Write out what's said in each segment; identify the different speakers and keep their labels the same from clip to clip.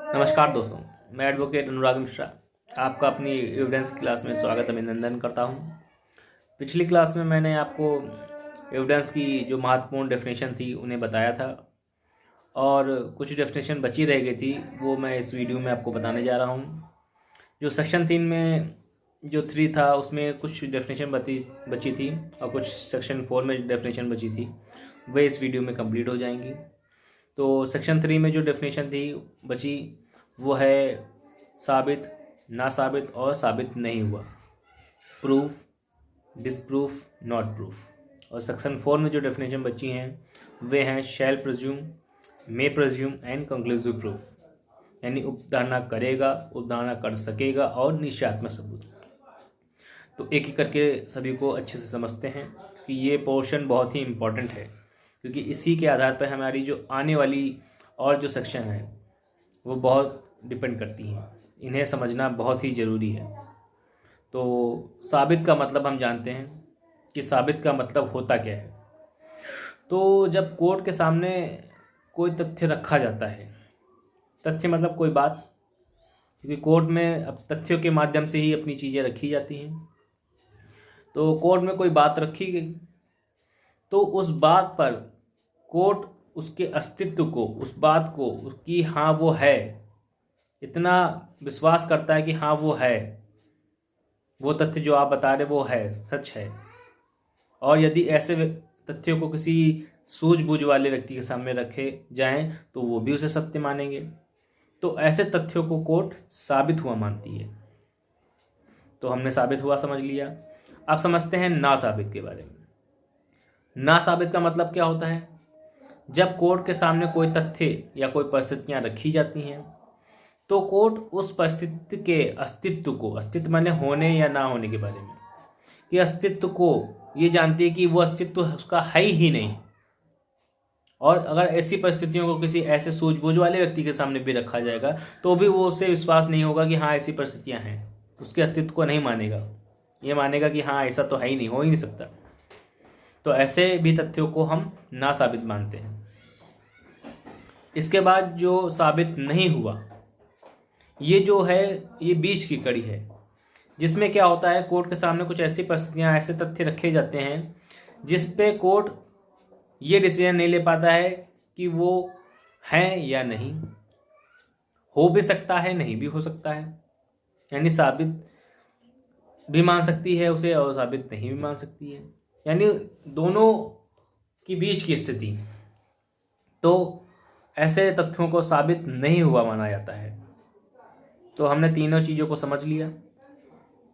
Speaker 1: नमस्कार दोस्तों, मैं एडवोकेट अनुराग मिश्रा आपका अपनी एविडेंस क्लास में स्वागत अभिनंदन करता हूं। पिछली क्लास में मैंने आपको एविडेंस की जो महत्वपूर्ण डेफिनेशन थी उन्हें बताया था और कुछ डेफिनेशन बची रह गई थी, वो मैं इस वीडियो में आपको बताने जा रहा हूं। जो सेक्शन 3 में जो 3 था उसमें कुछ डेफिनेशन बची थी और कुछ सेक्शन 4 में डेफिनेशन बची थी, वे इस वीडियो में कंप्लीट हो जाएंगी। तो सेक्शन 3 में जो डेफिनेशन थी बची वो है साबित, ना साबित और साबित नहीं हुआ, प्रूफ, डिसप्रूफ, नॉट प्रूफ। और सेक्शन 4 में जो डेफिनेशन बची हैं वे हैं shall presume, may presume and conclusive proof, यानी उपधारणा करेगा, उपधारणा कर सकेगा और निश्चयात्मक सबूत। तो एक एक करके सभी को अच्छे से समझते हैं कि ये पोर्शन बहुत ही इम्पोर्टेंट है, क्योंकि इसी के आधार पर हमारी जो आने वाली और जो सेक्शन है वो बहुत डिपेंड करती हैं। इन्हें समझना बहुत ही ज़रूरी है। तो साबित का मतलब हम जानते हैं कि साबित का मतलब होता क्या है। तो जब कोर्ट के सामने कोई तथ्य रखा जाता है, तथ्य मतलब कोई बात, क्योंकि कोर्ट में अब तथ्यों के माध्यम से ही अपनी चीज़ें रखी जाती हैं। तो कोर्ट में कोई बात रखी गई तो उस बात पर कोर्ट उसके अस्तित्व को, उस बात को, उसकी हाँ वो है, इतना विश्वास करता है कि हाँ वो है, वो तथ्य जो आप बता रहे वो है, सच है। और यदि ऐसे तथ्यों को किसी सूझबूझ वाले व्यक्ति के सामने रखे जाएं तो वो भी उसे सत्य मानेंगे। तो ऐसे तथ्यों को कोर्ट साबित हुआ मानती है। तो हमने साबित हुआ समझ लिया। अब समझते हैं ना साबित के बारे में। ना साबित का मतलब क्या होता है? जब कोर्ट के सामने कोई तथ्य या कोई परिस्थितियां रखी जाती हैं तो कोर्ट उस परिस्थिति के अस्तित्व को, अस्तित्व माने होने या ना होने के बारे में, कि अस्तित्व को ये जानती है कि वो अस्तित्व उसका है ही नहीं। और अगर ऐसी परिस्थितियों को किसी ऐसे सूझबूझ वाले व्यक्ति के सामने भी रखा जाएगा तो भी वो उसे विश्वास नहीं होगा कि हाँ ऐसी परिस्थितियां हैं, उसके अस्तित्व को नहीं मानेगा। ये मानेगा कि हाँ ऐसा तो है ही नहीं, हो ही नहीं सकता। तो ऐसे भी तथ्यों को हम ना साबित मानते हैं। इसके बाद जो साबित नहीं हुआ, ये जो है ये बीच की कड़ी है, जिसमें क्या होता है, कोर्ट के सामने कुछ ऐसी परिस्थितियां, ऐसे तथ्य रखे जाते हैं जिस पे कोर्ट ये डिसीजन नहीं ले पाता है कि वो हैं या नहीं, हो भी सकता है नहीं भी हो सकता है, यानी साबित भी मान सकती है उसे और साबित नहीं भी मान सकती है, यानी दोनों की बीच की स्थिति। तो ऐसे तथ्यों को साबित नहीं हुआ माना जाता है। तो हमने तीनों चीज़ों को समझ लिया।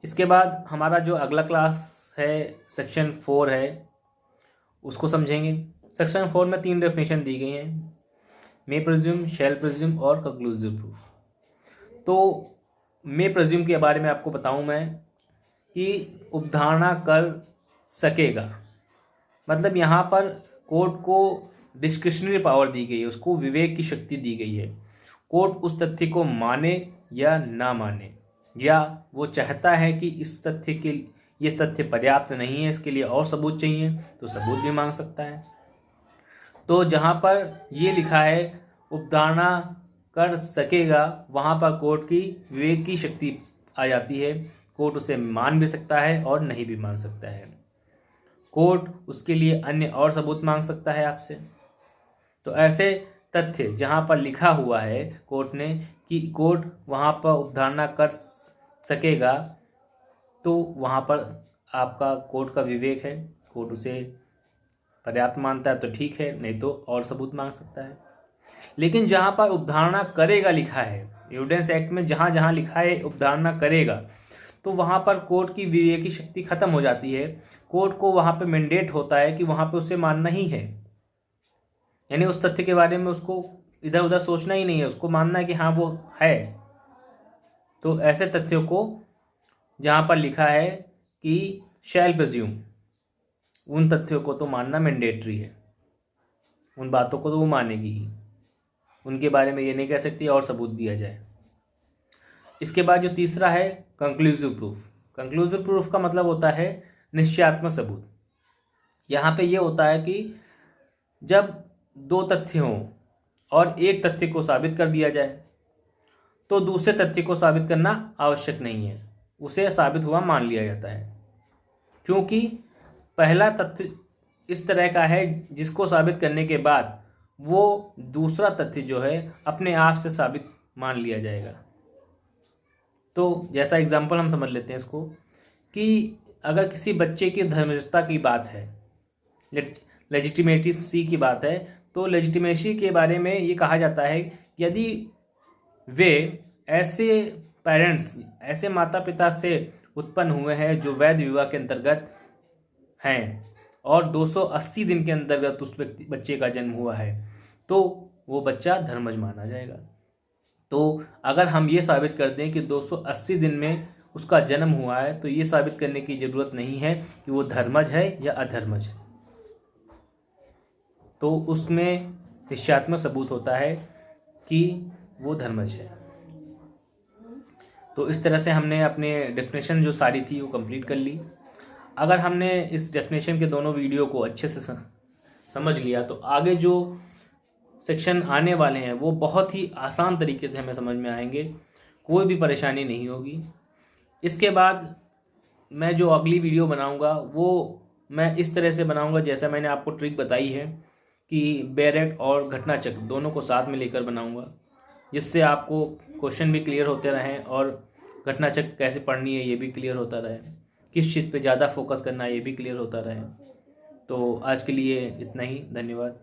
Speaker 1: इसके बाद हमारा जो अगला क्लास है सेक्शन 4 है, उसको समझेंगे। सेक्शन 4 में 3 डेफिनेशन दी गई हैं, मे प्रिज्यूम, शैल प्रिज्यूम और कंक्लूसिव प्रूफ। तो मे प्रिज्यूम के बारे में आपको बताऊं मैं कि उपधारणा कर सकेगा, मतलब यहाँ पर कोर्ट को डिस्क्रिशनरी पावर दी गई है, उसको विवेक की शक्ति दी गई है। कोर्ट उस तथ्य को माने या ना माने, या वो चाहता है कि इस तथ्य के ये तथ्य पर्याप्त नहीं है, इसके लिए और सबूत चाहिए, तो सबूत भी मांग सकता है। तो जहाँ पर ये लिखा है उपधारणा कर सकेगा, वहाँ पर कोर्ट की विवेक की शक्ति आ जाती है। कोर्ट उसे मान भी सकता है और नहीं भी मान सकता है। कोर्ट उसके लिए अन्य और सबूत मांग सकता है आपसे। तो ऐसे तथ्य जहाँ पर लिखा हुआ है कोर्ट ने कि कोर्ट वहाँ पर उपधारणा कर सकेगा, तो वहाँ पर आपका कोर्ट का विवेक है, कोर्ट उसे पर्याप्त मानता है तो ठीक है, नहीं तो और सबूत मांग सकता है। लेकिन जहाँ पर उपधारणा करेगा लिखा है, एविडेंस एक्ट में जहाँ जहाँ लिखा है उपधारणा करेगा, तो वहाँ पर कोर्ट की विवेक की शक्ति खत्म हो जाती है। कोर्ट को वहाँ पे मैंडेट होता है कि वहाँ पे उसे मानना ही है, यानी उस तथ्य के बारे में उसको इधर उधर सोचना ही नहीं है, उसको मानना है कि हाँ वो है। तो ऐसे तथ्यों को जहाँ पर लिखा है कि शैल प्रिज्यूम, उन तथ्यों को तो मानना मैंडेटरी है, उन बातों को तो वो मानेगी ही, उनके बारे में ये नहीं कह सकती और सबूत दिया जाए। इसके बाद जो तीसरा है कंक्लूसिव प्रूफ। कंक्लूसिव प्रूफ का मतलब होता है निश्चयात्मक सबूत। यहाँ पे ये होता है कि जब दो तथ्य हों और एक तथ्य को साबित कर दिया जाए, तो दूसरे तथ्य को साबित करना आवश्यक नहीं है, उसे साबित हुआ मान लिया जाता है। क्योंकि पहला तथ्य इस तरह का है जिसको साबित करने के बाद वो दूसरा तथ्य जो है अपने आप से साबित मान लिया जाएगा। तो जैसा एग्जाम्पल हम समझ लेते हैं इसको, कि अगर किसी बच्चे की धर्मनिष्ठता की बात है, लेजिटिमेसी की बात है, तो लेजिटिमेसी के बारे में ये कहा जाता है यदि वे ऐसे पेरेंट्स, ऐसे माता पिता से उत्पन्न हुए हैं जो वैध विवाह के अंतर्गत हैं और 280 दिन के अंतर्गत उस बच्चे का जन्म हुआ है, तो वो बच्चा धर्मज माना जाएगा। तो अगर हम ये साबित कर दें कि 280 दिन में उसका जन्म हुआ है, तो ये साबित करने की ज़रूरत नहीं है कि वो धर्मज है या अधर्मज है, तो उसमें निश्चयात्मक सबूत होता है कि वो धर्मज है। तो इस तरह से हमने अपने डेफिनेशन जो सारी थी वो कंप्लीट कर ली। अगर हमने इस डेफिनेशन के दोनों वीडियो को अच्छे से समझ लिया तो आगे जो सेक्शन आने वाले हैं वो बहुत ही आसान तरीके से हमें समझ में आएंगे, कोई भी परेशानी नहीं होगी। इसके बाद मैं जो अगली वीडियो बनाऊंगा वो मैं इस तरह से बनाऊंगा जैसा मैंने आपको ट्रिक बताई है कि बैरेट और घटना चक्र दोनों को साथ में लेकर बनाऊंगा, जिससे आपको क्वेश्चन भी क्लियर होते रहें और घटना चक्र कैसे पढ़नी है ये भी क्लियर होता रहे, किस चीज़ पे ज़्यादा फोकस करना है ये भी क्लियर होता रहे। तो आज के लिए इतना ही, धन्यवाद।